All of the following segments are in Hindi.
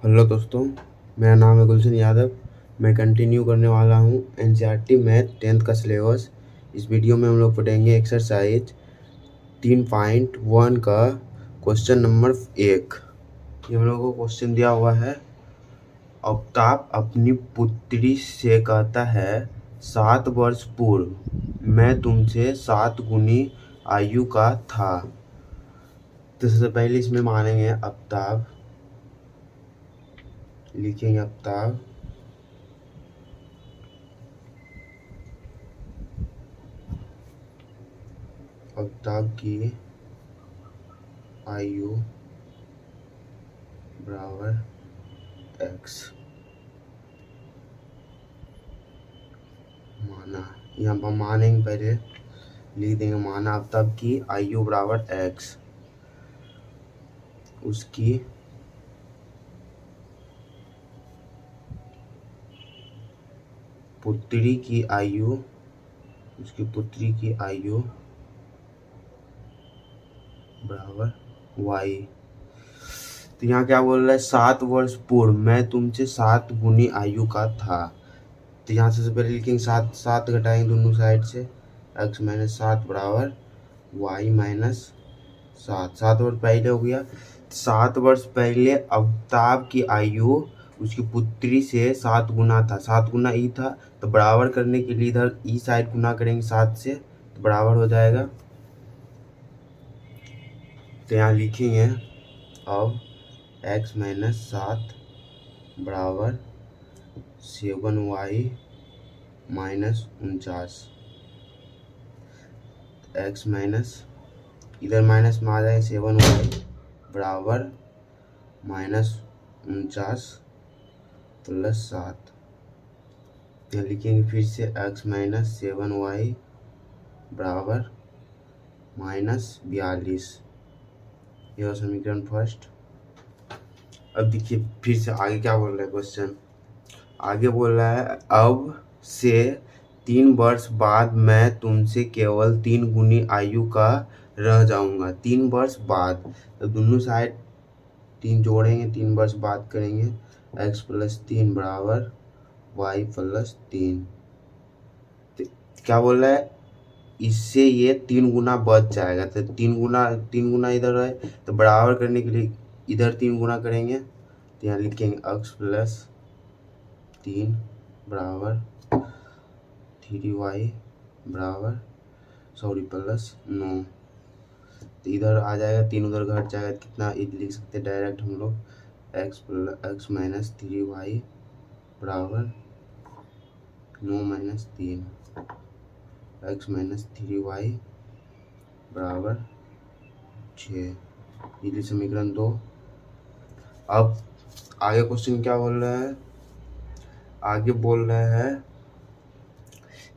हेलो दोस्तों, मेरा नाम है गुलशन यादव। मैं कंटिन्यू करने वाला हूँ एनसीईआरटी मैथ 10th का सिलेबस। इस वीडियो में हम लोग पढ़ेंगे एक्सरसाइज 3.1 का क्वेश्चन नंबर 1। ये हम लोगों को क्वेश्चन दिया हुआ है। अफ्ताब अपनी पुत्री से कहता है 7 वर्ष पूर्व मैं तुमसे 7 गुनी आयु का था। तो सबसे पहले इसमें मानेंगे अफ्ताब, लिखेंगे अफ्ताब की आयु बराबर x माना। यहाँ पर मानेंगे, पहले लिख देंगे माना अफ्ताब की आयु बराबर x, उसकी पुत्री की आयु बराबर y। तो यहाँ क्या बोल रहा है, 7 वर्ष पूर्व मैं तुमसे 7 गुनी आयु का था। तो यहाँ से पहले लिखेंगे 7 घटाएंगे दोनों साइड से, x माइनस 7 बराबर y माइनस 7 वर्ष पहले हो गया। 7 वर्ष पहले अफ्ताब की आयु उसकी पुत्री से 7 गुना था। 7 गुना ई था, तो बराबर करने के लिए इधर ई साइड गुना करेंगे 7 से, तो बराबर हो जाएगा। तो यहाँ लिखेंगे अब x माइनस 7 बराबर 7y माइनस 49। x माइनस इधर माइनस में आ जाएगा 7y बराबर माइनस 49 प्लस 7। यहाँ लिखेंगे फिर से x माइनस 7y बराबर माइनस 42। यह समीकरण फर्स्ट। अब देखिए फिर से आगे क्या बोल रहा है क्वेश्चन। आगे बोल रहा है अब से 3 वर्ष बाद मैं तुमसे केवल 3 गुनी आयु का रह जाऊंगा। 3 वर्ष बाद, तो दोनों साइड 3 जोड़ेंगे, 3 वर्ष बाद करेंगे। x प्लस 3 बराबर y प्लस 3। तो क्या बोल रहा है, इससे ये 3 गुना बच जाएगा। तो 3 गुना इधर है, तो बराबर करने के लिए इधर 3 गुना करेंगे। तो यहाँ लिखेंगे x प्लस 3 बराबर 3y बराबर प्लस 9। तो इधर आ जाएगा 3, उधर घट जाएगा, कितना लिख सकते हैं डायरेक्ट हम लोग x माइनस 3y बराबर 9 माइनस 3, x माइनस 3y बराबर 6। ये समीकरण 2। अब आगे क्वेश्चन क्या बोल रहा है, आगे बोल रहा है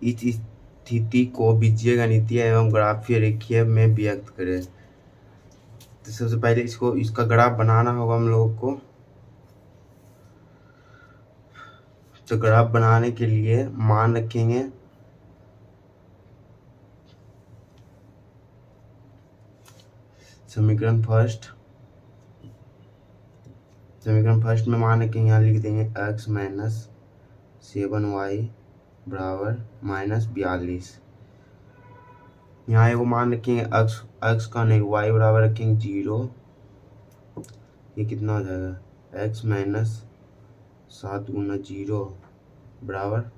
इस स्थिति को बीजीय गणितीय एवं ग्राफीय रेखीय में व्यक्त करें। तो सबसे पहले इसका ग्राफ बनाना होगा हम लोगों को। तो ग्राफ बनाने के लिए मान रखेंगे समीकरण फर्स्ट में मान रखेंगे, यहाँ लिख देंगे x माइनस 7y बराबर माइनस 42। यहाँ एगो मान रखेंगे x का नहीं, y बराबर रखेंगे 0। ये कितना हो जाएगा, x माइनस 7 गुना 0 बराबर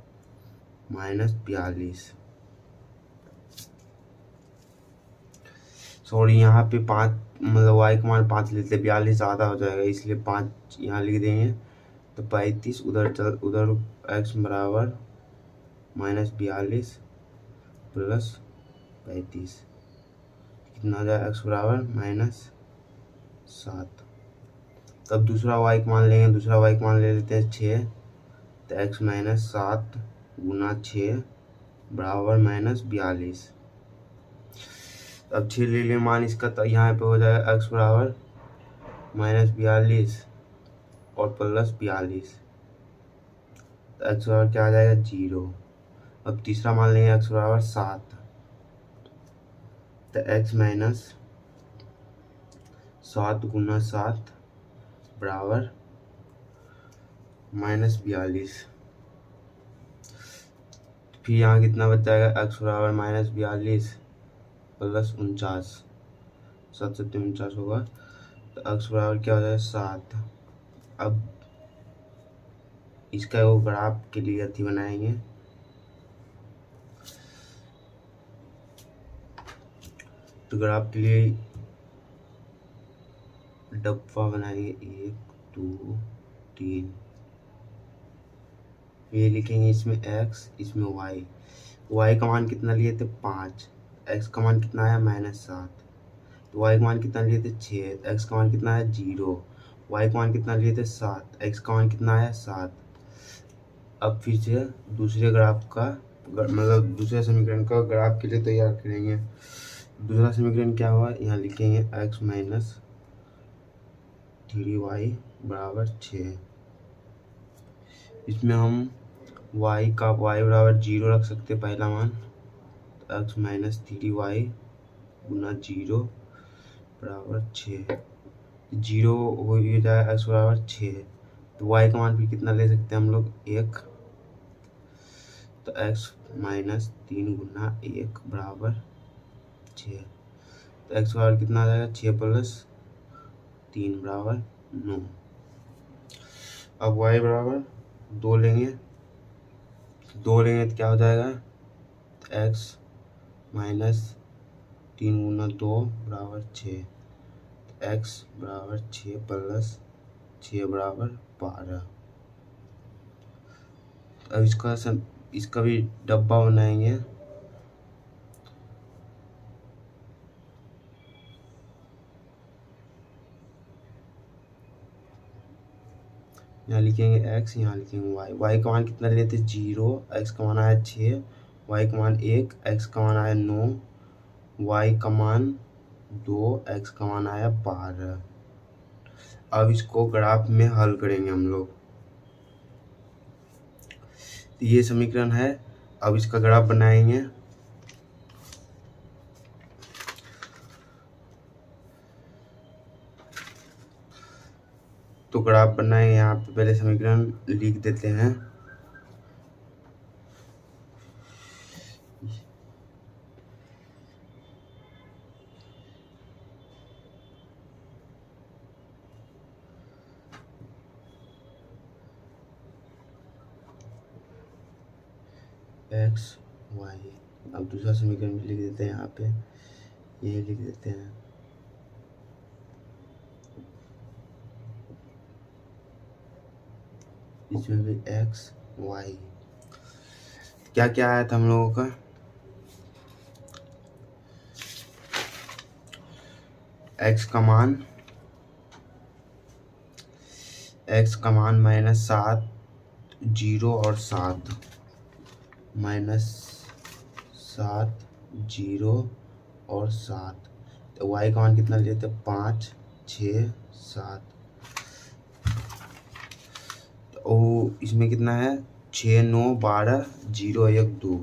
माइनस 42। सॉरी, यहाँ पे 5 मतलब y का मान 5 लेते, 42 ज़्यादा हो जाएगा, इसलिए 5 यहाँ लिख देंगे। तो 35 उधर x बराबर माइनस 42 प्लस 35, कितना हो जाएगा, x बराबर माइनस 7। तब दूसरा y का मान लेंगे, दूसरा y का मान ले लेते हैं 6। तो x माइनस 7 गुना 6 बराबर माइनस 42। अब 6 ले लें मान इसका, तो यहाँ पे हो जाएगा x बराबर माइनस 42 और प्लस 42। तो x बराबर क्या आ जाएगा, 0। अब तीसरा मान लेंगे x बराबर 7। तो x माइनस 7 गुना 7 बराबर -42। फिर यहाँ कितना बच जाएगा, x बराबर -42 प्लस 49, 7 से 49 होगा, तो x बराबर क्या हो जाएगा 7। अब इसका वो ग्राफ के लिए अति बनाएंगे, तो ग्राफ के लिए डब्बा बनाएंगे 1 2 3, ये लिखेंगे इसमें x, इसमें y का मान कितना लिए थे 5, x का मान कितना आया -7, तो y का मान कितना लिए थे 6, x का मान कितना आया 0, y का मान कितना लिए थे 7, x का मान कितना आया 7। अब फिर से दूसरे ग्राफ का मतलब दूसरे समीकरण का ग्राफ के लिए तैयार करेंगे। दूसरा समीकरण क्या हुआ, यहाँ लिखेंगे x माइनस 3y बराबर 6। इसमें हम y बराबर 0 रख सकते पहला मान, तो x माइनस 3y गुना 0 बराबर 6, 0 हो जाए x बराबर 6, तो y का मान फिर कितना ले सकते हैं हम लोग 1, तो x माइनस 3 गुना 1 बराबर 6, तो x बराबर कितना आ जाएगा 6 प्लस 3 बराबर 9। अब y बराबर 2 लेंगे, तो क्या हो जाएगा, x माइनस 3 गुना 2 बराबर 6, तो x बराबर 6 प्लस 6 बराबर 12। अब इसका भी डब्बा बनाएंगे, यहाँ लिखेंगे x, यहाँ लिखेंगे y का मान कितना लेते 0, x का मान आया 6, y का मान 1, x का मान आया 9, y का मान 2, x का मान आया 12। अब इसको ग्राफ में हल करेंगे हम लोग, तो ये समीकरण है। अब इसका ग्राफ बनाएंगे, तो ग्राफ बनाएंगे, यहाँ पे पहले समीकरण लिख देते हैं, x y। अब दूसरा समीकरण भी लिख देते हैं, यहाँ पे ये लिख देते हैं, इसमें भी x y। क्या क्या आया था हम लोगों का, x का मान -7, 0 और 7, -7 0 और 7, तो y का मान कितना लेते 5 6 7, तो इसमें कितना है 6 9 12 0 1 2,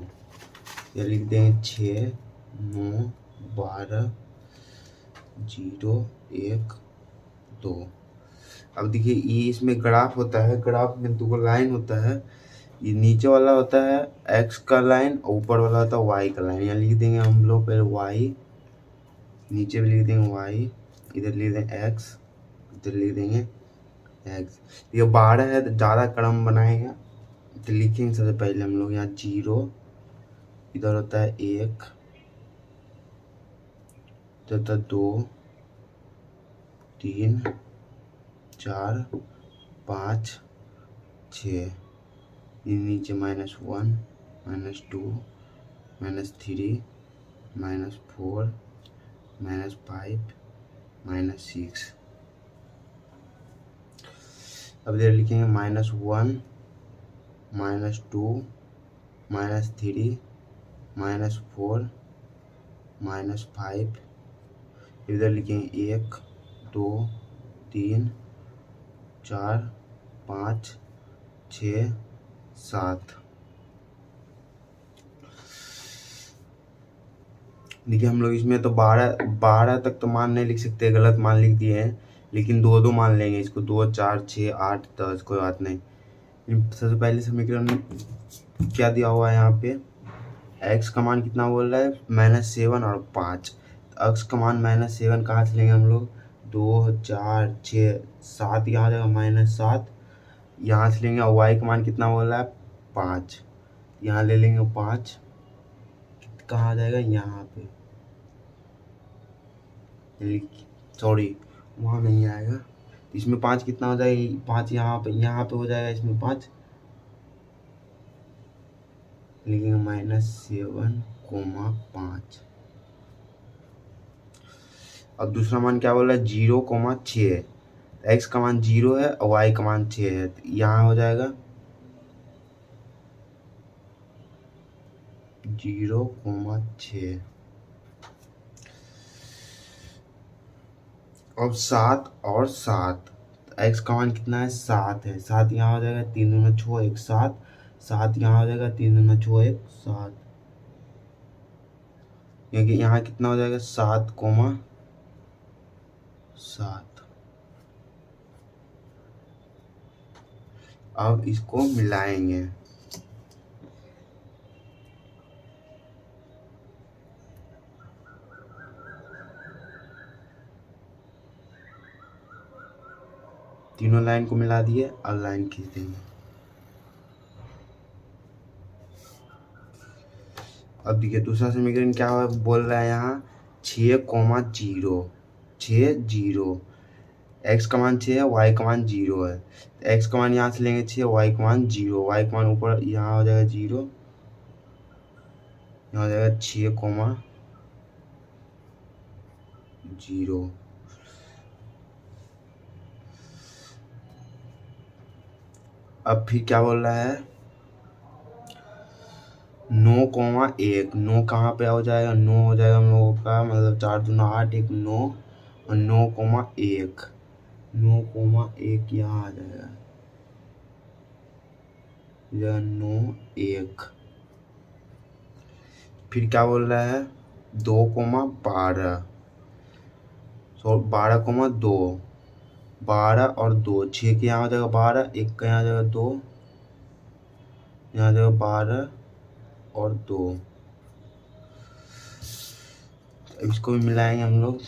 ये लिख देंगे 6 9 12 0 1 2। अब देखिए ये इसमें ग्राफ होता है, ग्राफ में दो लाइन होता है, ये नीचे वाला होता है x का लाइन और ऊपर वाला होता है y का लाइन। यहाँ लिख देंगे हम लोग पहले y, नीचे भी लिख देंगे y, इधर लिख देंगे x, इधर लिख देंगे x। ये 12 है तो ज़्यादा क्रम बनाएंगे, तो लिखेंगे सबसे पहले हम लोग यहाँ 0, इधर होता है 1, इधर होता है 2 3 4 5 6, नीचे -1 -2 -3 -4 -5 -6। अब इधर लिखेंगे -1 -2 -3 -4 -5, इधर लिखेंगे 1 2 3 4 5 6 7। देखिए हम लोग इसमें तो 12 तक तो मान नहीं लिख सकते, गलत मान लिख दिए हैं, लेकिन 2 मान लेंगे इसको, 2 4 6 8 10, कोई बात नहीं। सबसे पहले समीकरण में क्या दिया हुआ है यहाँ पे, x का मान कितना बोल रहा है, -7 और 5। x का मान -7 कहाँ से लेंगे हम लोग, 2 4 6 7, यहाँ आ जाएगा -7, यहाँ से लेंगे। और y का मान कितना बोल रहा है, 5, यहाँ ले लेंगे 5, कहाँ आ जाएगा, यहाँ पे, सॉरी वहाँ नहीं आएगा, इसमें 5 कितना हो जाएगा, 5 यहाँ पे हो जाएगा, इसमें 5 लिखेंगे -7, 5। अब दूसरा मान क्या बोल रहा है, 0, 6। x का मान 0 है और y का मान 6 है, तो यहाँ हो जाएगा 0, 6। अब 7 और 7, x का मान कितना है, 7 है, 7 यहाँ हो जाएगा, 3 दूना 6 1 7, 7 यहाँ हो जाएगा, 3 दूना 6 1 7, क्योंकि यहाँ कितना हो जाएगा, 7, अब इसको मिलाएंगे, तीनों लाइन को मिला दिए, अब लाइन खींच देंगे। अब देखिए दूसरा समीकरण क्या बोल रहा है यहाँ, 6, 0, x का मान 6 है, y का मान 0 है, तो x का मान यहाँ से लेंगे 6, y का मान 0, y का मान ऊपर यहाँ हो जाएगा 0, यहाँ हो जाएगा 6, 0। अब फिर क्या बोल रहा है, 9, 1, 9 कहाँ पे हो जाएगा, 9 हो जाएगा हम लोगों का, मतलब 4 दूना 8, 1 9, और 9, 1 यहाँ आ जाएगा, 9 1। फिर क्या बोल रहा है, 2, 12, 12, 2, 12 और 2, 6 के यहाँ हो जाएगा 12, 1 का यहाँ आ जाएगा 2, यहाँ आ जाएगा 12 और 2। इसको भी मिलाएंगे हम लोग,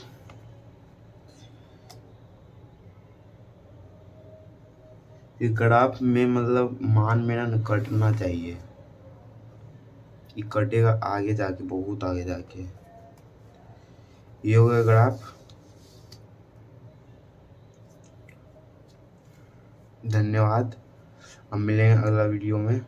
इस ग्राफ में मतलब मान मेरा न कटना चाहिए, ये कटेगा आगे जाके, बहुत आगे जाके। ये हो गया ग्राफ। धन्यवाद, हम मिलेंगे अगला वीडियो में।